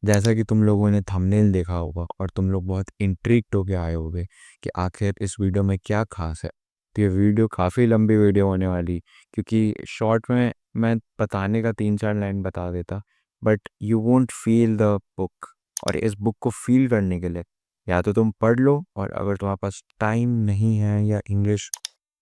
जैसा कि तुम लोगों ने थंबनेल देखा होगा और तुम लोग बहुत इंट्रिग्ड होके आए होगे कि आखिर इस वीडियो में क्या खास है। तो ये वीडियो काफ़ी लंबी वीडियो होने वाली, क्योंकि शॉर्ट में मैं बताने का 3-4 लाइन बता देता, but you won't feel the book. और इस बुक को फील करने के लिए या तो तुम पढ़ लो, और अगर तुम्हारे पास टाइम नहीं है या इंग्लिश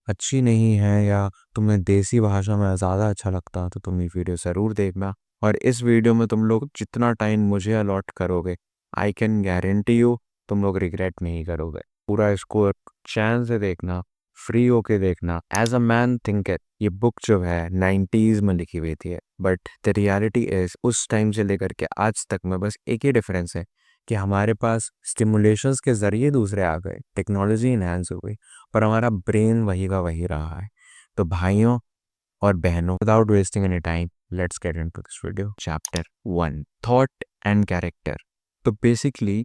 अच्छी नहीं है या तुम्हें देसी भाषा में ज़्यादा अच्छा लगता तो तुम ये वीडियो ज़रूर देखना। और इस वीडियो में तुम लोग जितना टाइम मुझे अलॉट करोगे, आई कैन गारंटी यू तुम लोग रिग्रेट नहीं करोगे। पूरा इसको चैन से देखना, फ्री होके देखना, as a man think it. ये बुक जो है 90s में लिखी हुई थी, बट द रियलिटी इज उस टाइम से लेकर के आज तक में बस एक ही डिफरेंस है कि हमारे पास स्टिमुलेशंस के ज़रिए दूसरे आ गए, टेक्नोलॉजी इन्हांस हो गई, पर हमारा ब्रेन वही का वही रहा है। तो भाइयों और बहनों, without wasting any time, let's get into this video. Chapter 1, thought and character. तो basically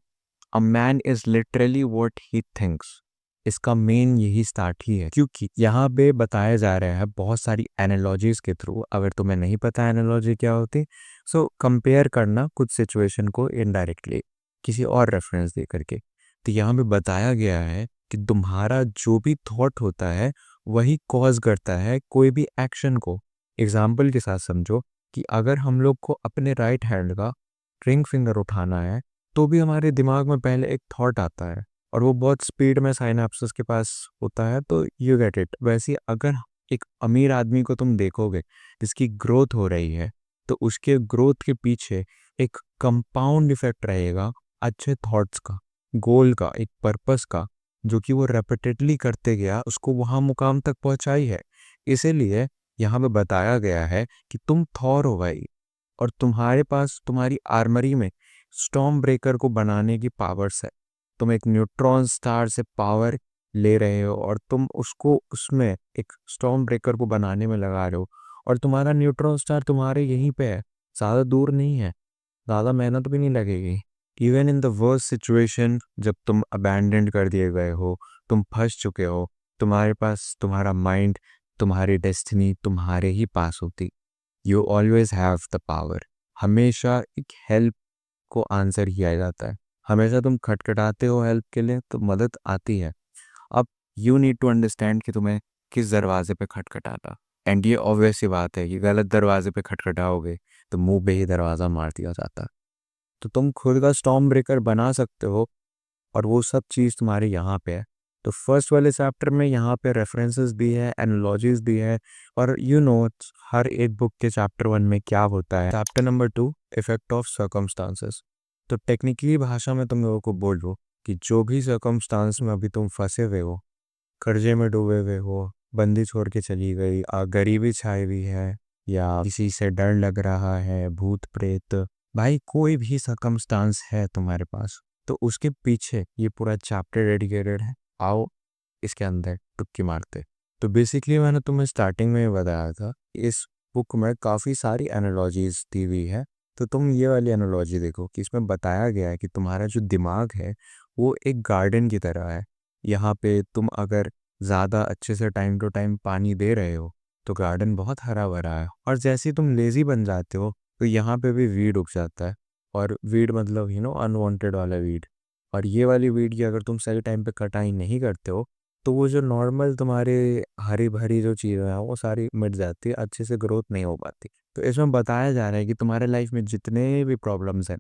a man is literally what he thinks. इसका मेन यही स्टार्ट ही है, क्योंकि यहाँ पे बताया जा रहा है बहुत सारी एनालॉजीज के थ्रू। अगर तुम्हें नहीं पता एनालॉजी क्या होती, सो कंपेयर करना कुछ सिचुएशन को इनडायरेक्टली किसी और रेफरेंस दे करके। तो यहाँ पे बताया गया है कि तुम्हारा जो भी थॉट होता है वही कॉज करता है कोई भी एक्शन को। एग्जाम्पल के साथ समझो कि अगर हम लोग को अपने राइट हैंड का रिंग फिंगर उठाना है, तो भी हमारे दिमाग में पहले एक थॉट आता है और वो बहुत स्पीड में साइनेप्सिस के पास होता है, तो यू गेट इट। वैसे ही अगर एक अमीर आदमी को तुम देखोगे जिसकी ग्रोथ हो रही है, तो उसके ग्रोथ के पीछे एक कंपाउंड इफेक्ट रहेगा अच्छे थॉट्स का, गोल का, एक पर्पस का, जो कि वो रेपिटेडली करते गया उसको वहां मुकाम तक पहुंचाई है। इसीलिए यहाँ पे बताया गया है कि तुम थॉर हो भाई, और तुम्हारे पास तुम्हारी आर्मरी में स्टॉर्म ब्रेकर को बनाने की पावर्स है। तुम एक न्यूट्रॉन स्टार से पावर ले रहे हो और तुम उसको उसमें एक स्टॉर्म ब्रेकर को बनाने में लगा रहे हो, और तुम्हारा न्यूट्रॉन स्टार तुम्हारे यहीं पे है, ज़्यादा दूर नहीं है, ज़्यादा मेहनत भी नहीं लगेगी। Even in the worst situation, जब तुम अबैंडन कर दिए गए हो, तुम फंस चुके हो, तुम्हारे पास तुम्हारा माइंड, तुम्हारी डेस्टिनी तुम्हारे ही पास होती। You always have the power. हमेशा एक हेल्प को आंसर किया जाता है। हमेशा तुम खटखटाते हो हेल्प के लिए तो मदद आती है। अब यू नीड टू अंडरस्टैंड कि तुम्हें किस दरवाजे पे खटखटाना। एंड ये ऑब्वियस सी बात है कि गलत दरवाजे पे खटखटाओगे तो मुंह पे ही दरवाज़ा मार दिया जाता है। तो तुम खुद का स्टॉर्म ब्रेकर बना सकते हो, और वो सब चीज़ तुम्हारे यहाँ पे है। तो फर्स्ट वाले चैप्टर में यहाँ पे रेफरेंसेस भी है, एनालॉजीज भी है, और हर एक बुक के चैप्टर 1 में क्या होता है। Chapter number 2, effect of circumstances. तो टेक्निकली भाषा में तुम लोगों को बोल दो कि जो भी सर्कमस्टांस में अभी तुम फंसे हुए हो, कर्जे में डूबे हुए हो, बंदी छोड़ के चली गई, गरीबी छाई हुई है, या किसी से डर लग रहा है, भूत प्रेत, भाई कोई भी सर्कमस्टांस है तुम्हारे पास, तो उसके पीछे ये पूरा चैप्टर डेडिकेटेड है। आओ इसके अंदर टुक्की मारते। तो बेसिकली मैंने तुम्हें स्टार्टिंग में ही बताया था, इस बुक में काफ़ी सारी एनालॉजीज दी हुई है। तो तुम ये वाली एनालॉजी देखो कि इसमें बताया गया है कि तुम्हारा जो दिमाग है वो एक गार्डन की तरह है। यहाँ पे तुम अगर ज़्यादा अच्छे से टाइम टू टाइम पानी दे रहे हो तो गार्डन बहुत हरा भरा है, और जैसे ही तुम लेज़ी बन जाते हो तो यहाँ पे भी वीड उग जाता है। और वीड मतलब अनवांटेड वाला वीड। और ये वाली वीड की अगर तुम सही टाइम पे कटाई नहीं करते हो तो वो जो नॉर्मल तुम्हारे हरी भरी जो चीज़ें हैं वो सारी मिट जाती है, अच्छे से ग्रोथ नहीं हो पाती। तो इसमें बताया जा रहा है कि तुम्हारे लाइफ में जितने भी प्रॉब्लम्स हैं,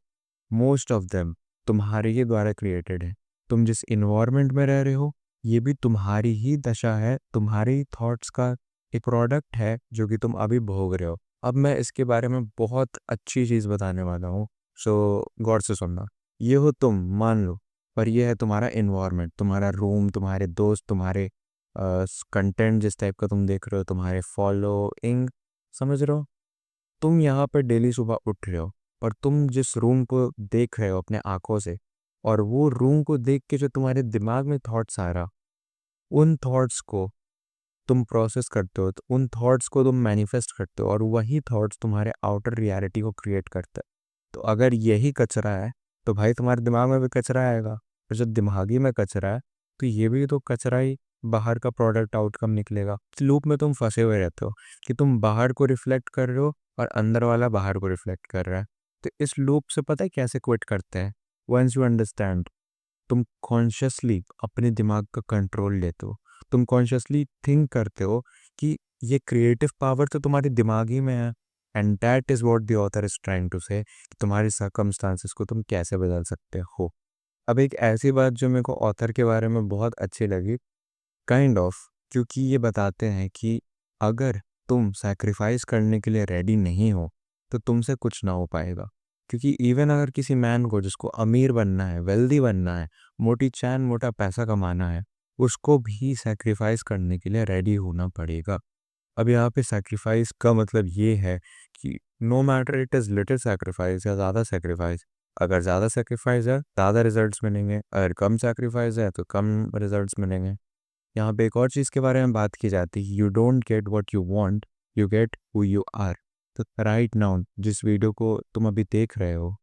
मोस्ट ऑफ देम तुम्हारे ही द्वारा क्रिएटेड है। तुम जिस इन्वायरमेंट में रह रहे हो ये भी तुम्हारी ही दशा है, तुम्हारी थॉट्स का एक प्रोडक्ट है जो कि तुम अभी भोग रहे हो। अब मैं इसके बारे में बहुत अच्छी चीज़ बताने वाला हूँ, सो गौर से सुनना। ये हो तुम, मान लो, पर यह है तुम्हारा इन्वायरमेंट, तुम्हारा रूम, तुम्हारे दोस्त, तुम्हारे कंटेंट जिस टाइप का तुम देख रहे हो, तुम्हारे फॉलोइंग, समझ रहे हो। तुम यहाँ पर डेली सुबह उठ रहे हो और तुम जिस रूम को देख रहे हो अपने आंखों से, और वो रूम को देख के जो तुम्हारे दिमाग में थॉट्स आ रहा, उन थॉट्स को तुम प्रोसेस करते हो, तो उन थॉट्स को तुम मैनिफेस्ट करते हो, और वही थॉट्स तुम्हारे आउटर रियलिटी को क्रिएट करते हैं। तो अगर यही कचरा है तो भाई तुम्हारे दिमाग में भी कचरा आएगा, और जब दिमागी में कचरा है तो ये भी तो कचरा ही बाहर का प्रोडक्ट आउटकम निकलेगा। लूप में तुम फंसे हुए रहते हो कि तुम बाहर को रिफ्लेक्ट कर रहे हो और अंदर वाला बाहर को रिफ्लेक्ट कर रहा है। तो इस लूप से पता है कैसे क्विट करते हैं? वंस यू अंडरस्टैंड, तुम कॉन्शियसली अपने दिमाग का कंट्रोल लेते हो। तुम कॉन्शियसली थिंक करते हो कि ये क्रिएटिव पावर तो तुम्हारे दिमाग ही में है। And that is what the author is trying to say, कि तुम्हारे सर्कमस्टांसेस को तुम कैसे बदल सकते हो। अब एक ऐसी बात जो मेरे को ऑथर के बारे में बहुत अच्छी लगी, काइंड ऑफ, क्योंकि ये बताते हैं कि अगर तुम सैक्रिफाइस करने के लिए रेडी नहीं हो तो तुमसे कुछ ना हो पाएगा। क्योंकि इवन अगर किसी मैन को जिसको अमीर बनना है, वेल्दी बनना है, मोटी चैन मोटा पैसा कमाना है, उसको भी सैक्रिफाइस करने के लिए रेडी होना पड़ेगा। अब यहाँ पे सैक्रिफाइस का मतलब ये है कि no matter it is little sacrifice या ज़्यादा सैक्रिफाइस, अगर ज़्यादा सैक्रिफाइस है ज़्यादा रिजल्ट्स मिलेंगे, अगर कम सैक्रिफाइस है तो कम रिजल्ट्स मिलेंगे। यहाँ पे एक और चीज़ के बारे में बात की जाती है, you don't get what you want, you get who you are. तो राइट नाउ जिस वीडियो को तुम अभी देख रहे हो,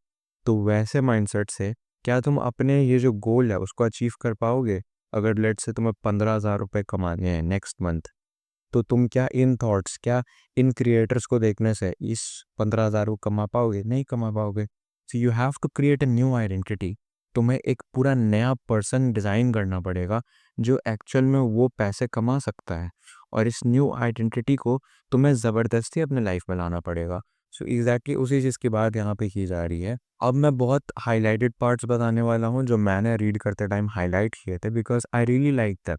तो वैसे माइंडसेट से क्या तुम अपने ये जो गोल है उसको अचीव कर पाओगे? अगर लेट से तुम्हें 15,000 रुपये कमाने हैं नेक्स्ट मंथ, तो तुम क्या इन थॉट्स, क्या इन क्रिएटर्स को देखने से इस 15,000 को कमा पाओगे? नहीं कमा पाओगे। So you have to create a new identity. तुम्हें एक पूरा नया पर्सन डिज़ाइन करना पड़ेगा जो एक्चुअल में वो पैसे कमा सकता है, और इस न्यू आइडेंटिटी को तुम्हें ज़बरदस्ती अपने लाइफ में लाना पड़ेगा। सो एग्जैक्टली उसी चीज़ की बात यहाँ पे की जा रही है। अब मैं बहुत हाईलाइटेड पार्ट्स बताने वाला हूँ जो मैंने रीड करते टाइम हाईलाइट किए थे, because I really like that.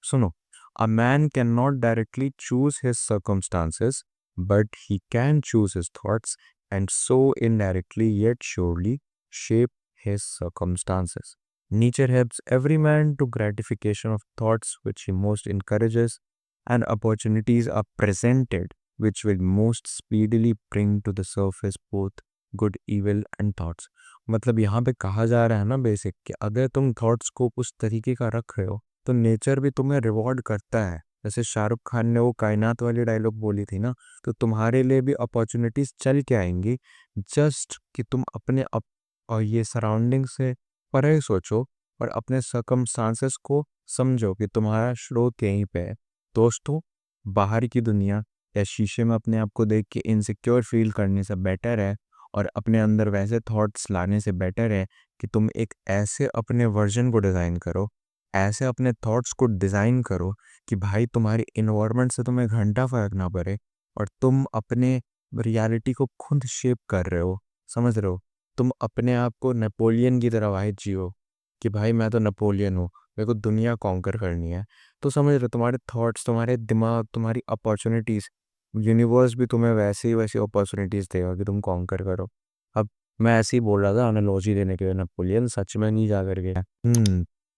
सुनो, a man cannot directly choose his circumstances, but he can choose his thoughts, and so indirectly yet surely shape his circumstances. Nature helps every man to gratification of thoughts which he most encourages, and opportunities are presented which will most speedily bring to the surface both good, evil and thoughts. मतलब यहाँ पे कहा जा रहा है ना basic, कि अगर तुम थॉट्स को उस तरीके का रख रहे हो तो नेचर भी तुम्हें रिवॉर्ड करता है। जैसे शाहरुख खान ने वो कायनात वाली डायलॉग बोली थी ना, तो तुम्हारे लिए भी अपॉर्चुनिटीज चल के आएंगी, जस्ट कि तुम अपने और ये सराउंडिंग से परे सोचो और अपने सर्कमस्टांसेस को समझो कि तुम्हारा स्रोत यहीं पे है। दोस्तों, बाहर की दुनिया या शीशे में अपने आप को देख के इनसिक्योर फील करने से बेटर है, और अपने अंदर वैसे थॉट्स लाने से बेटर है कि तुम एक ऐसे अपने वर्जन को डिज़ाइन करो, ऐसे अपने थॉट्स को डिज़ाइन करो कि भाई तुम्हारी इन्वायरमेंट से तुम्हें घंटा फर्क ना पड़े, और तुम अपने रियलिटी को खुद शेप कर रहे हो। समझ रहे हो? तुम अपने आप को नेपोलियन की तरह वाइज जियो कि भाई मैं तो नेपोलियन हूँ, मेरे को दुनिया कॉन्कर करनी है। तो समझ रहे हो, तुम्हारे थॉट्स, तुम्हारे दिमाग, तुम्हारी अपॉर्चुनिटीज़, यूनिवर्स भी तुम्हें वैसे ही वैसी अपॉर्चुनिटीज़ देगा कि तुम कॉन्कर करो। अब मैं ऐसे ही बोल रहा था एनालॉजी देने के लिए, नेपोलियन सच में नहीं जा कर गया।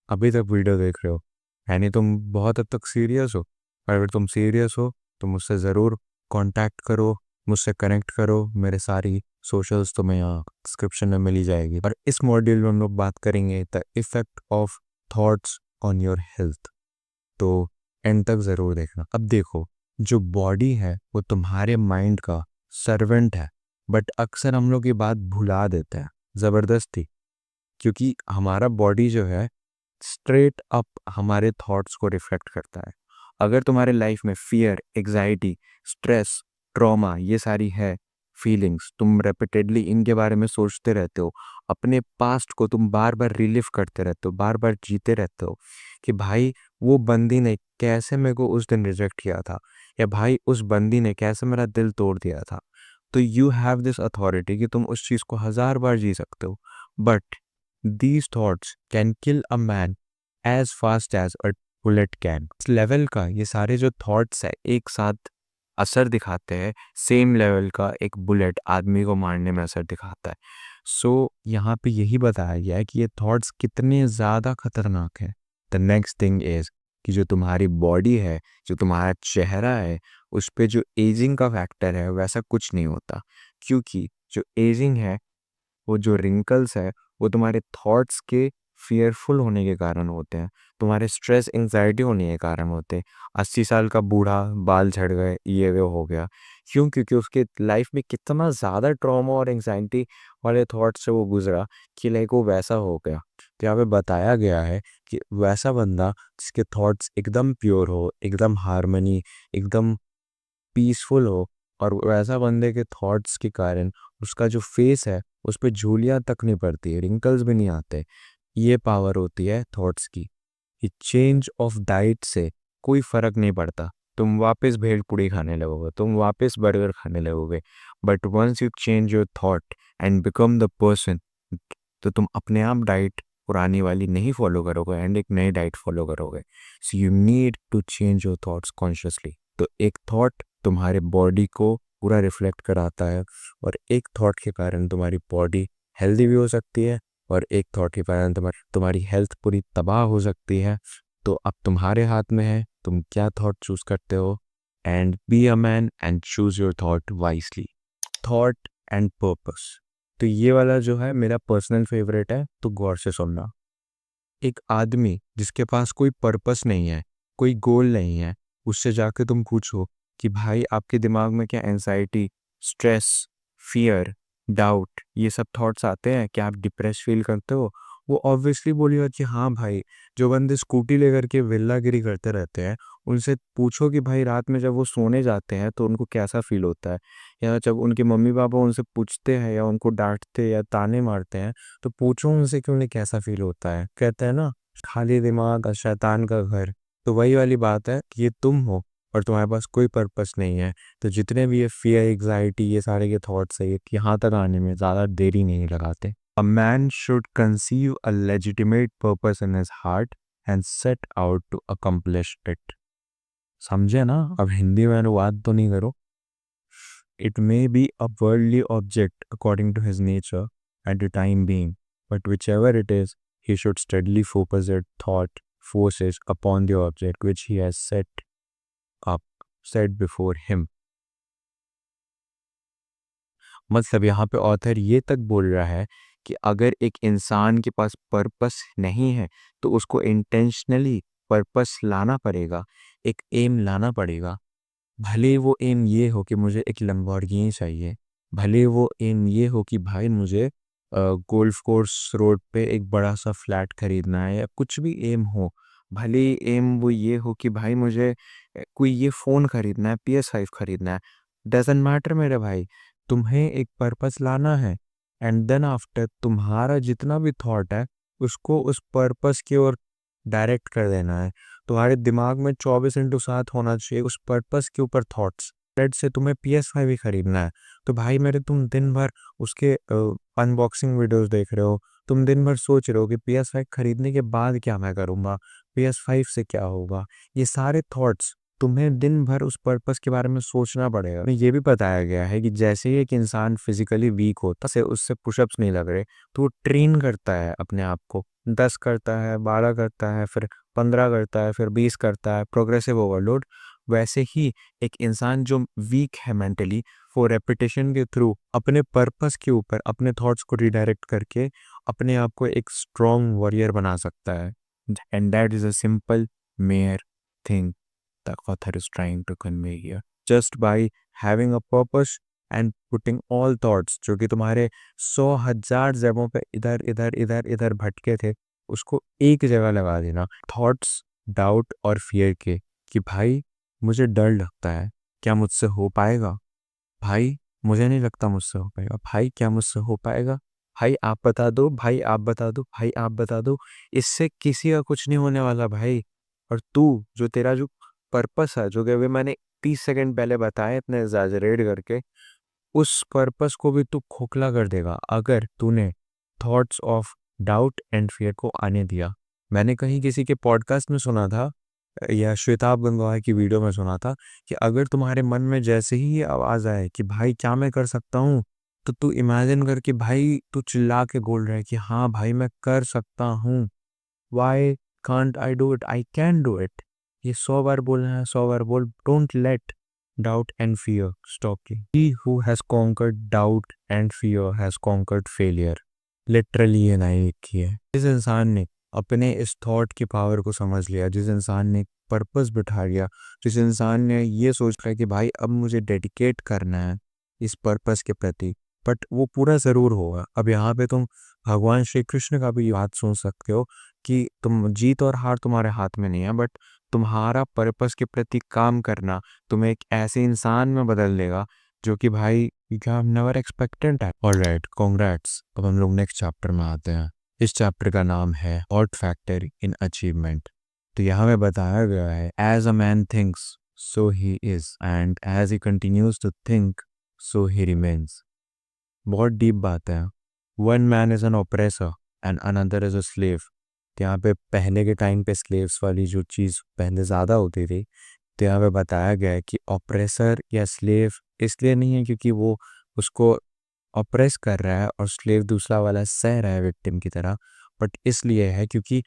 अभी तक वीडियो देख रहे हो, यानी तुम बहुत हद तक सीरियस हो। और अगर तुम सीरियस हो तो मुझसे ज़रूर कांटेक्ट करो, मुझसे कनेक्ट करो। मेरे सारी सोशल्स तुम्हें यहाँ डिस्क्रिप्शन में मिली जाएगी। और इस मॉड्यूल में हम लोग बात करेंगे the effect of thoughts on your health. तो एंड तक ज़रूर देखना। अब देखो, जो बॉडी है वो तुम्हारे माइंड का सर्वेंट है, बट अक्सर हम लोग ये बात भुला देते हैं ज़बरदस्ती, क्योंकि हमारा बॉडी जो है स्ट्रेट अप हमारे थॉट्स को रिफ्लेक्ट करता है। अगर तुम्हारे लाइफ में फियर, एग्जाइटी, स्ट्रेस, ट्रॉमा, ये सारी है फीलिंग्स, तुम रेपिटेडली इनके बारे में सोचते रहते हो, अपने पास्ट को तुम बार बार रिलीव करते रहते हो, बार बार जीते रहते हो कि भाई वो बंदी ने कैसे मेरे को उस दिन रिजेक्ट किया था, या भाई उस बंदी ने कैसे मेरा दिल तोड़ दिया था, तो यू हैव दिस अथॉरिटी कि तुम उस चीज़ को 1000 बार जी सकते हो। But these thoughts can kill a man as fast as a bullet can। इस लेवल का ये सारे जो थॉट्स है एक साथ असर दिखाते हैं, सेम लेवल का एक बुलेट आदमी को मारने में असर दिखाता है। सो यहाँ पे यही बताया गया है कि ये थॉट्स कितने ज़्यादा खतरनाक हैं। द नेक्स्ट थिंग इज़ कि जो तुम्हारी बॉडी है, जो तुम्हारा चेहरा है, उस पे जो एजिंग का फैक्टर है वैसा कुछ नहीं होता, क्योंकि जो एजिंग है, वो जो रिंकल्स है, वो तुम्हारे थॉट्स के फियरफुल होने के कारण होते हैं, तुम्हारे स्ट्रेस एंजाइटी होने के कारण होते हैं। 80 साल का बूढ़ा बाल झड़ गए, ये वो हो गया, क्यों? क्योंकि उसके लाइफ में कितना ज़्यादा ट्रॉमा और एंजाइटी वाले थॉट से वो गुजरा कि लाइक वो वैसा हो गया। तो यहाँ पे बताया गया है कि वैसा बंदा जिसके थॉट्स एकदम प्योर हो, एकदम हारमनी, एकदम पीसफुल हो, और वैसा बंदे के थॉट्स के कारण उसका जो फेस है उस पे झुर्रियाँ तक नहीं पड़ती, रिंकल्स भी नहीं आते। ये पावर होती है थॉट्स की। कि चेंज ऑफ डाइट से कोई फर्क नहीं पड़ता, तुम वापस भेड़ पूड़ी खाने लगोगे, तुम वापस बर्गर खाने लगोगे, but once you change your thought and become the person, तो तुम अपने आप डाइट पुरानी वाली नहीं फॉलो करोगे एंड एक नई डाइट फॉलो करोगे। So you need to change your thoughts consciously. तो एक थॉट तुम्हारे बॉडी को पूरा रिफ्लेक्ट कराता है, और एक थॉट के कारण तुम्हारी बॉडी हेल्दी भी हो सकती है, और एक थॉट के कारण तुम्हारी हेल्थ पूरी तबाह हो सकती है। तो अब तुम्हारे हाथ में है तुम क्या थॉट चूज करते हो। And be a man and choose your thought wisely. Thought and purpose, तो ये वाला जो है मेरा पर्सनल फेवरेट है, तो गौर से सुनना। एक आदमी जिसके पास कोई पर्पस नहीं है, कोई गोल नहीं है, उससे जाके तुम पूछो कि भाई आपके दिमाग में क्या एंजाइटी, स्ट्रेस, फियर, डाउट, ये सब थॉट्स आते हैं, क्या आप डिप्रेस फील करते हो? वो ऑब्वियसली बोलेगा कि हाँ भाई। जो बंदे स्कूटी लेकर के विल्लागिरी करते रहते हैं, उनसे पूछो कि भाई रात में जब वो सोने जाते हैं तो उनको कैसा फील होता है, या जब उनके मम्मी पापा उनसे पूछते हैं या उनको डांटते या ताने मारते हैं, तो पूछो उनसे कि उन्हें कैसा फील होता है। कहते हैं ना, खाली दिमाग और शैतान का घर। तो वही वाली बात है कि ये तुम हो और तुम्हारे पास कोई पर्पस नहीं है। तो जितने भी ये फियर, एग्जाइटी, ये सारे के थॉट्स है, ये यहाँ तक आने में ज़्यादा देरी नहीं लगाते। A man should conceive a legitimate purpose in his heart and set out to accomplish it. समझे ना? अब हिंदी में अनुवाद तो नहीं करो। It may be a worldly object according to his nature at the time being, but whichever it is, he should steadily focus his thought forces upon the object which he has up, set before him. मतलब यहाँ पे author ये तक बोल रहा है कि अगर एक इंसान के पास पर्पस नहीं है तो उसको इंटेंशनली पर्पस लाना पड़ेगा, एक एम लाना पड़ेगा। भले वो एम ये हो कि मुझे एक लैम्बोर्गिनी चाहिए, भले वो एम ये हो कि भाई मुझे गोल्फ कोर्स रोड पे एक बड़ा सा फ्लैट खरीदना है, या कुछ भी एम हो। भले एम वो ये हो कि भाई मुझे कोई ये फ़ोन खरीदना है, PS5 खरीदना है। डजेंट मैटर मेरे भाई, तुम्हें एक पर्पस लाना है, एंड देन आफ्टर तुम्हारा जितना भी थॉट है उसको उस पर्पस की ओर डायरेक्ट कर देना है। तुम्हारे दिमाग में 24/7 होना चाहिए उस पर्पस के ऊपर थॉट्स। लेट से तुम्हें PS5 ही खरीदना है, तो भाई मेरे तुम दिन भर उसके अनबॉक्सिंग वीडियोस देख रहे हो, तुम दिन भर सोच रहे हो कि PS5 खरीदने के बाद क्या मैं करूँगा, PS5 से क्या होगा। ये सारे थॉट्स तुम्हें दिन भर उस पर्पस के बारे में सोचना पड़ेगा। ये भी बताया गया है कि जैसे ही एक इंसान फिजिकली वीक होता है, उससे पुशअप्स नहीं लग रहे, तो वो ट्रेन करता है अपने आप को। 10 करता है, 12 करता है, फिर 15 करता है, फिर 20 करता है, प्रोग्रेसिव ओवरलोड। वैसे ही एक इंसान जो वीक है मेंटली, वो रेपिटेशन के थ्रू अपने पर्पस के ऊपर अपने थॉट्स को रिडायरेक्ट करके अपने आप को एक स्ट्रॉन्ग वॉरियर बना सकता है। And that is a simple mayor thing the author is trying to convey here. Just by having a purpose and putting all thoughts जो कि तुम्हारे 100,000 जगहों पे इधर इधर इधर इधर भटके थे, उसको एक जगह लगा देना। थॉट्स, डाउट और फियर के, कि भाई मुझे डर लगता है, क्या मुझसे हो पाएगा? भाई मुझे नहीं लगता मुझसे हो पाएगा। भाई क्या मुझसे हो पाएगा? भाई आप बता दो, भाई आप बता दो, भाई आप बता दो। इससे किसी का कुछ नहीं होने वाला भाई। और तू जो तेरा जो पर्पस है, जो कि अभी मैंने 30 सेकंड पहले बताया इतने एग्जैजरेट करके, उस पर्पस को भी तू खोखला कर देगा अगर तूने thoughts of doubt and fear को आने दिया। मैंने कहीं किसी के पॉडकास्ट में सुना था, या श्वेताब गंगवार की वीडियो में सुना था, कि अगर तुम्हारे मन में जैसे ही ये आवाज़ आए कि भाई क्या मैं कर सकता हूँ, तो तू इमेजिन कर कि भाई तू चिल्ला के बोल रहा है कि हाँ भाई मैं कर सकता हूँ। Why can't I do it, I can do it. ये 100 बार बोलना है, 100 बार बोल। Don't let doubt and fear stop you. He who has conquered doubt and fear has conquered failure. Literally ये नहीं लिखी है। जिस इंसान ने अपने इस थॉट की पावर को समझ लिया, जिस इंसान ने पर्पस बिठा लिया, जिस इंसान ने ये सोच लिया कि भाई अब मुझे डेडिकेट करना है इस पर्पस के प्रति, बट वो पूरा ज़रूर होगा। अब यहाँ पे तुम भगवान श्री कृष्ण का भी बात सुन सकते हो कि तुम जीत और हार तुम्हारे हाथ में नहीं है, बट तुम्हारा पर्पस के प्रति काम करना तुम्हें एक ऐसे इंसान में बदल देगा जो कि भाई you have never expected that. Alright, congrats. अब हम लोग नेक्स्ट चैप्टर में आते हैं। इस चैप्टर का नाम है हॉट फैक्टर इन अचीवमेंट। तो यहाँ में बताया गया है as a man thinks so he is and as he continues to think so he remains. बहुत डीप बात है। One man is an oppressor and another is a slave. यहाँ पे पहले के टाइम पे स्लेव्स वाली जो चीज़ पहले ज़्यादा होती थी, तो यहाँ पे बताया गया है कि ऑपरेसर या स्लेव इसलिए नहीं है क्योंकि वो उसको ऑप्रेस कर रहा है और स्लेव दूसरा वाला सह रहा है विक्टिम की तरह, बट इसलिए है क्योंकि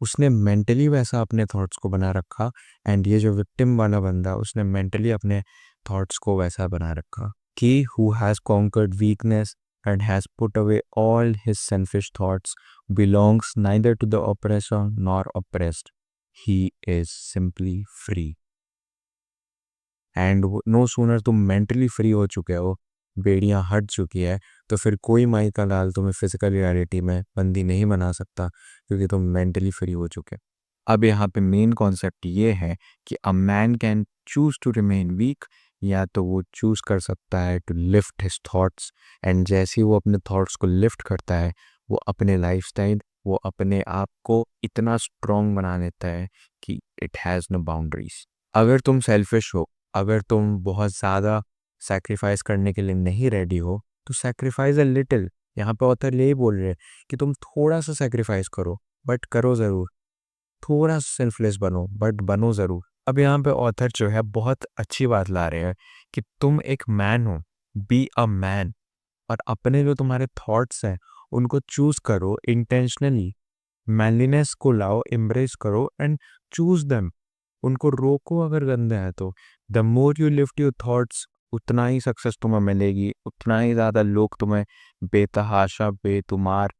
उसने मेंटली वैसा अपने थॉट्स को बना रखा। एंड ये जो विक्टिम वाला बंदा उसने मेंटली अपने थॉट्स को वैसा बना रखा कि who has conquered weakness and has put away all his selfish thoughts belongs neither to the oppressor nor oppressed, he is simply free. And no sooner तुम मेंटली फ्री हो चुके हो, बेड़ियां हट चुकी है, तो फिर कोई माई का लाल तुम्हें फिजिकल रियलिटी में बंदी नहीं बना सकता क्योंकि तुम मेंटली फ्री हो चुके। अब यहाँ पे मेन कॉन्सेप्ट ये है कि a man can choose to remain weak, या तो वो चूज कर सकता है to lift his thoughts. And जैसे ही वो अपने थॉट्स को लिफ्ट करता है, वो अपने लाइफस्टाइल, वो अपने आप को इतना स्ट्रॉन्ग बना लेता है कि इट हैज़ नो बाउंड्रीज। अगर तुम सेल्फिश हो, अगर तुम बहुत ज़्यादा सैक्रिफाइस करने के लिए नहीं रेडी हो, तो सैक्रिफाइस अ लिटिल। यहाँ पे ऑथर यही बोल रहे हैं कि तुम थोड़ा सा सैक्रिफाइस करो, बट करो ज़रूर। थोड़ा सेल्फलेस बनो, बट बनो ज़रूर। अब यहाँ पे ऑथर जो है बहुत अच्छी बात ला रहे हैं कि तुम एक मैन हो, बी अ मैन, और अपने जो तुम्हारे थॉट्स हैं उनको चूज करो इंटेंशनली। मैनलीनेस को लाओ, एम्ब्रेस करो एंड चूज देम। उनको रोको अगर गंदे हैं तो। The more you lift your thoughts, उतना ही सक्सेस तुम्हें मिलेगी, उतना ही ज़्यादा लोग तुम्हें बेतहाशा बेतुमार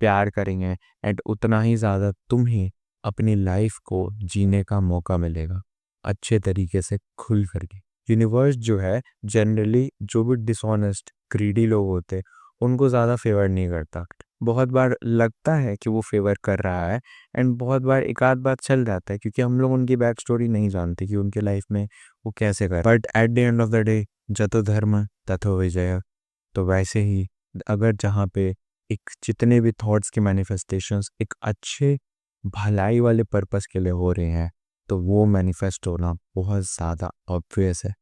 प्यार करेंगे, एंड उतना ही ज़्यादा तुम ही अपनी लाइफ को जीने का मौका मिलेगा अच्छे तरीके से खुल करके। यूनिवर्स जो है जनरली जो भी डिसऑनेस्ट ग्रीडी लोग होते उनको ज़्यादा फेवर नहीं करता। बहुत बार लगता है कि वो फेवर कर रहा है, एंड बहुत बार एक आध बार चल जाता है क्योंकि हम लोग उनकी बैक स्टोरी नहीं जानते कि उनके लाइफ में वो कैसे कर। But at the end of the day जतो धर्म तथो विजय। तो वैसे ही अगर जहाँ पे एक जितने भी थॉट्स के मैनिफेस्टेशंस एक अच्छे भलाई वाले पर्पस के लिए हो रहे हैं, तो वो मैनिफेस्ट होना बहुत ज़्यादा ऑब्वियस है।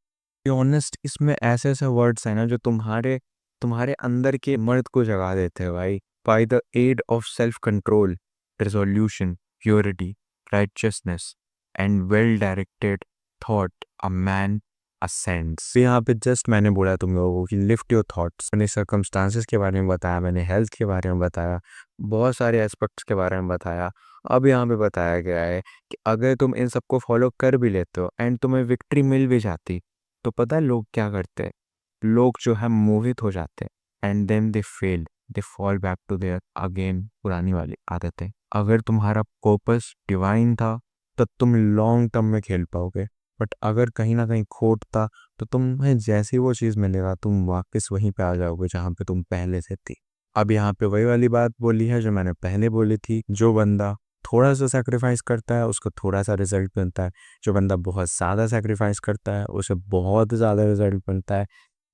ऑनेस्ट इसमें ऐसे ऐसे वर्ड्स हैं ना जो तुम्हारे तुम्हारे अंदर के मर्द को जगा देते हैं भाई। By the aid of self control, resolution, purity, righteousness and well directed thought, a man ascends. यहाँ पे जस्ट मैंने बोला तुम लोगों को कि लिफ्ट योर थॉट्स। मैंने सर्कमस्टांसेस के बारे में बताया, मैंने हेल्थ के बारे में बताया, बहुत सारे एस्पेक्ट्स के बारे में बताया। अब यहाँ पे बताया गया है कि अगर तुम इन सबको फॉलो कर भी लेते हो एंड तुम्हें विक्ट्री मिल भी जाती, तो पता है लोग क्या करते हैं? लोग जो है मोहित हो जाते हैं and then they fail, they fall back to their again पुरानी वाली आदतें। अगर तुम्हारा पर्पस डिवाइन था तो तुम लॉन्ग टर्म में खेल पाओगे, बट अगर कहीं ना कहीं खोट था तो तुम्हें जैसे ही वो चीज़ मिलेगा तुम वापस वहीं पे आ जाओगे जहाँ पे तुम पहले से थी। अब यहाँ पे वही वाली बात बोली है जो मैंने पहले बोली थी, जो बंदा थोड़ा सा सेक्रीफाइस करता है उसको थोड़ा सा रिजल्ट मिलता है, जो बंदा बहुत ज़्यादा सेक्रीफाइस करता है उसे बहुत ज़्यादा रिजल्ट मिलता है।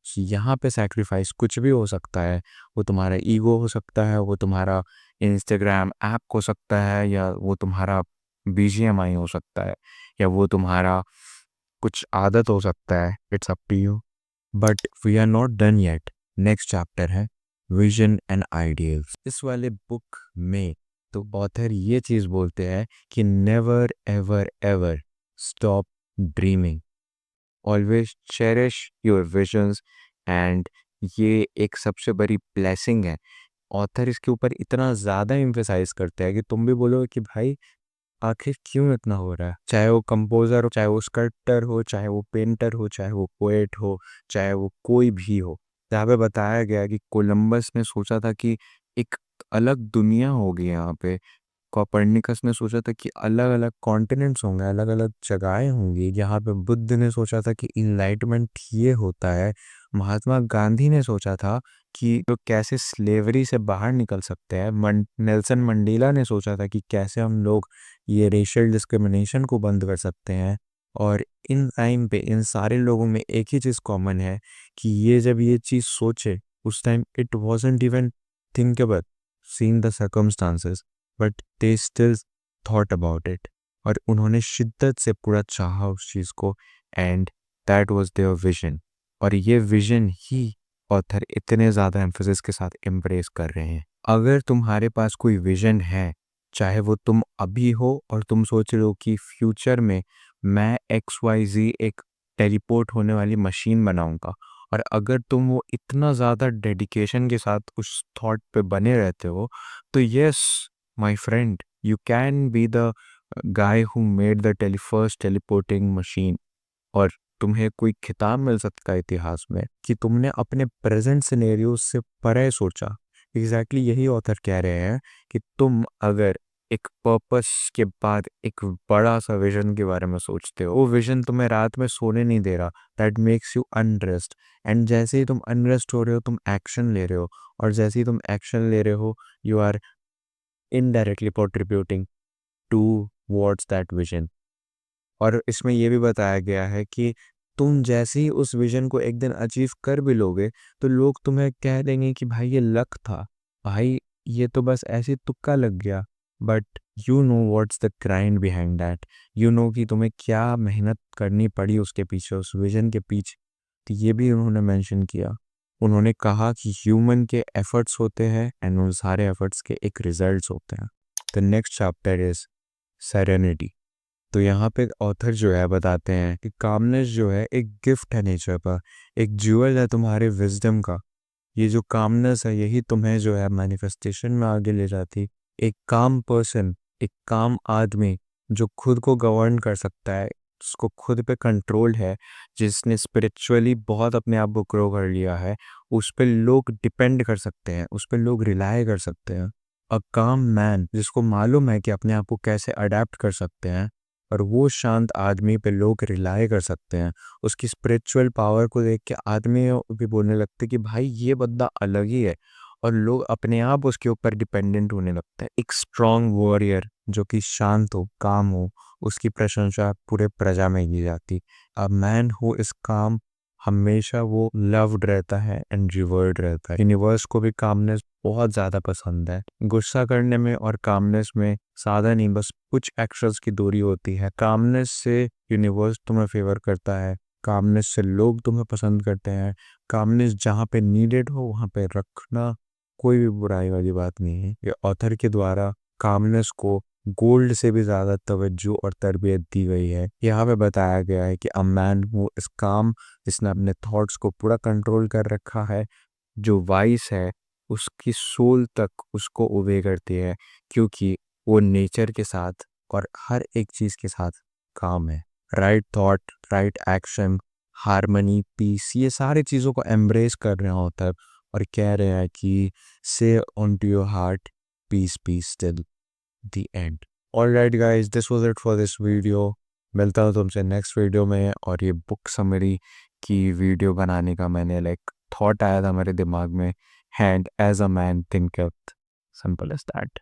यहाँ पे सेक्रीफाइस कुछ भी हो सकता है। वो तुम्हारा ईगो हो सकता है, वो तुम्हारा इंस्टाग्राम ऐप हो सकता है, या वो तुम्हारा बीजीएमआई हो सकता है, या वो तुम्हारा कुछ आदत हो सकता है। It's up to you. But we are not done yet. Next chapter है विजन एंड आइडियल्स। इस वाले बुक में तो ऑथर ये चीज़ बोलते हैं कि never ever ever stop dreaming, always cherish your visions. And ये एक सबसे बड़ी ब्लेसिंग है। ऑथर इसके ऊपर इतना ज़्यादा एम्फेसाइज करते हैं कि तुम भी बोलो कि भाई आखिर क्यों इतना हो रहा है। चाहे वो कंपोज़र हो, चाहे वो स्कल्प्टर हो, चाहे वो पेंटर हो, चाहे वो पोएट हो, चाहे वो कोई भी हो। जहाँ पे बताया गया कि कोलंबस ने सोचा था कि एक अलग दुनिया होगी यहाँ पे। कोपर्निकस ने सोचा था कि अलग अलग कॉन्टिनेंट्स होंगे, अलग अलग जगहें होंगी। यहाँ पे बुद्ध ने सोचा था कि इनलाइटमेंट ये होता है। महात्मा गांधी ने सोचा था कि तो कैसे स्लेवरी से बाहर निकल सकते हैं। नेल्सन मंडेला ने सोचा था कि कैसे हम लोग ये रेशियल डिस्क्रिमिनेशन को बंद कर सकते हैं। और इन टाइम पे इन सारे लोगों में एक ही चीज़ कॉमन है कि ये जब ये चीज़ सोचे उस time it wasn't even thinkable seeing the circumstances but they still thought about it और उन्होंने शिद्दत से पूरा चाहा उस चीज़ को and that was their vision और ये विजन ही ऑथर इतने ज़्यादा एम्फेसिस के साथ एम्ब्रेस कर रहे हैं। अगर तुम्हारे पास कोई विजन है, चाहे वो तुम अभी हो और तुम सोच रहे हो कि फ्यूचर में मैं XYZ एक टेलीपोर्ट होने वाली मशीन बनाऊंगा और अगर तुम वो इतना ज़्यादा डेडिकेशन के साथ उस थॉट पे बने रहते हो तो yes my friend you can be the guy who made the first teleporting machine और तुम्हें कोई खिताब मिल सकता है इतिहास में कि तुमने अपने प्रेजेंट सिनेरियो से परे सोचा। एग्जैक्टली यही ऑथर कह रहे हैं कि तुम अगर एक पर्पस के बाद एक बड़ा सा विजन के बारे में सोचते हो, वो विजन तुम्हें रात में सोने नहीं दे रहा, that makes you unrest and जैसे ही तुम अनरेस्ट हो रहे हो तुम एक्शन ले रहे हो और जैसे ही तुम एक्शन ले रहे हो you are indirectly contributing towards that vision. और इसमें ये भी बताया गया है कि तुम जैसे ही उस विजन को एक दिन अचीव कर भी लोगे तो लोग तुम्हें कह देंगे कि भाई ये लक था, भाई ये तो बस ऐसे तुक्का लग गया, but you know what's the grind behind that, you know कि तुम्हें क्या मेहनत करनी पड़ी उसके पीछे, उस विजन के पीछे। तो ये भी उन्होंने मेंशन किया। उन्होंने कहा कि ह्यूमन के एफर्ट्स होते हैं एंड उन सारे एफर्ट्स के एक रिजल्ट्स होते हैं। The next chapter is serenity. तो यहाँ पे ऑथर जो है बताते हैं कि कामनेस जो है एक गिफ्ट है नेचर का, एक ज्वेल है तुम्हारे विजडम का। ये जो कामनेस है यही तुम्हें जो है मैनिफेस्टेशन में आगे ले जाती। एक काम पर्सन, एक काम आदमी जो खुद को गवर्न कर सकता है, उसको खुद पे कंट्रोल है, जिसने स्पिरिचुअली बहुत अपने आप को ग्रो कर लिया है, उस पर लोग डिपेंड कर सकते हैं, उस पर लोग रिलाय कर सकते हैं। अ काम मैन जिसको मालूम है कि अपने आप को कैसे अडेप्ट कर सकते हैं और वो शांत आदमी पे लोग रिलाय कर सकते हैं। उसकी स्पिरिचुअल पावर को देख के आदमी भी बोलने लगते कि भाई ये बंदा अलग ही है और लोग अपने आप उसके ऊपर डिपेंडेंट होने लगते हैं। एक स्ट्रॉन्ग वॉरियर जो कि शांत हो, काम हो, उसकी प्रशंसा पूरे प्रजा में की जाती। अ मैन हु इज काम, हमेशा वो लव्ड रहता है एंड रिवर्ड रहता है। यूनिवर्स को भी कामनेस बहुत ज़्यादा पसंद है। गुस्सा करने में और कामनेस में ज़्यादा नहीं, बस कुछ एक्शंस की दूरी होती है। कामनेस से यूनिवर्स तुम्हें फेवर करता है, कामनेस से लोग तुम्हें पसंद करते हैं। कामनेस जहाँ पे नीडेड हो वहाँ पे रखना कोई भी बुराई वाली बात नहीं है। ये ऑथर के द्वारा कामनेस को गोल्ड से भी ज़्यादा तवज्जो और तरबियत दी गई है। यहाँ पे बताया गया है कि अ मैन हु इज काम, जिसने अपने थॉट्स को पूरा कंट्रोल कर रखा है, जो वाइस है, उसकी सोल तक उसको ओबे करती है क्योंकि वो नेचर के साथ और हर एक चीज़ के साथ काम है। Right thought, right action, harmony, peace, ये सारी चीज़ों को एम्ब्रेस कर रहे होता है और कह रहे हैं कि say on to your heart, peace peace till the end. Alright guys, this was it for this video. मिलता हूँ तुमसे नेक्स्ट वीडियो में। और ये बुक समरी की वीडियो बनाने का मैंने थॉट आया था मेरे दिमाग में, and as a man think, simple as that.